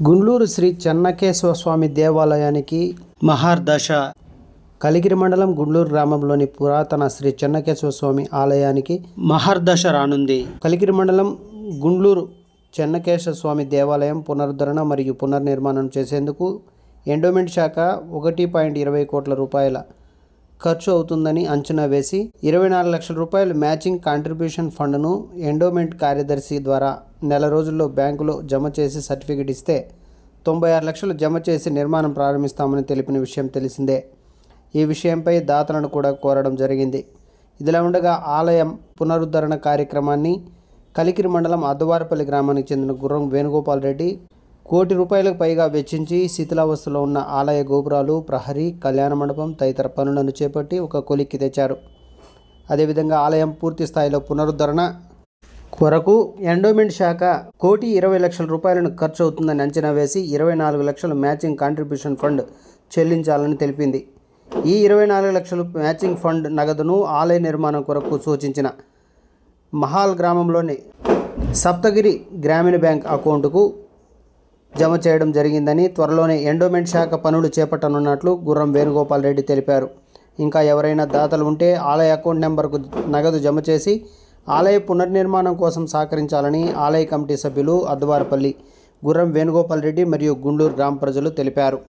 గుండ్లూరు శ్రీ చెన్నకేశవ స్వామి దేవాలయానికి మహర్దశ. కలిగిరి మండలం గుండ్లూరు గ్రామంలోని పురాతన శ్రీ చెన్నకేశవ స్వామి ఆలయానికి మహర్దశ రానుంది. కలిగిరి మండలం గుండ్లూరు చెన్నకేశవ స్వామి దేవాలయం పునరుద్ధరణ మరియు పునర్నిర్మాణం చేసేందుకు ఎండోమెంట్ శాఖ 1.20 కోట్ల రూపాయల ఖర్చు అవుతుందని అంచనా వేసి 24 లక్షల రూపాయలు మ్యాచింగ్ కాంట్రిబ్యూషన్ ఫండ్ను ఎండోమెంట్ కార్యదర్శి ద్వారా నెల రోజుల్లో బ్యాంకులో జమ చేసి సర్టిఫికెట్ ఇస్తే 96 లక్షలు జమ చేసి నిర్మాణం ప్రారంభిస్తామని తెలిపిన విషయం తెలిసిందే. ఈ విషయంపై దాతలను కూడా కోరడం జరిగింది. ఇదిలా ఉండగా ఆలయం పునరుద్ధరణ కార్యక్రమాన్ని కలికిరి మండలం అద్దవారపల్లి గ్రామానికి చెందిన గుర్రం వేణుగోపాల్ రెడ్డి ₹1 కోటికి పైగా వెచ్చించి శిథిలావస్థలో ఉన్న ఆలయ గోపురాలు, ప్రహరీ, కళ్యాణ మండపం తదితర పనులను చేపట్టి ఒక కొలిక్కి తెచ్చారు. అదేవిధంగా ఆలయం పూర్తి స్థాయిలో పునరుద్ధరణ కొరకు ఎండోమెంట్ శాఖ ₹1,20,00,000 ఖర్చు అవుతుందని అంచనా వేసి 24 లక్షలు మ్యాచింగ్ కాంట్రిబ్యూషన్ ఫండ్ చెల్లించాలని తెలిపింది. ఈ 24 లక్షలు మ్యాచింగ్ ఫండ్ నగదును ఆలయ నిర్మాణం కొరకు సూచించిన మహాల్ గ్రామంలోని సప్తగిరి గ్రామీణ బ్యాంక్ అకౌంటుకు జమ చేయడం జరిగిందని, త్వరలోనే ఎండోమెంట్ శాఖ పనులు చేపట్టనున్నట్లు గుర్రం వేణుగోపాల్ రెడ్డి తెలిపారు. ఇంకా ఎవరైనా దాతలు ఉంటే ఆలయ అకౌంట్ నెంబర్కు నగదు జమ చేసి ఆలయ పునర్నిర్మాణం కోసం సహకరించాలని ఆలయ కమిటీ సభ్యులు అద్దవారపల్లి గుర్రం వేణుగోపాల్ రెడ్డి మరియు గుండ్లూరు గ్రామ ప్రజలు తెలిపారు.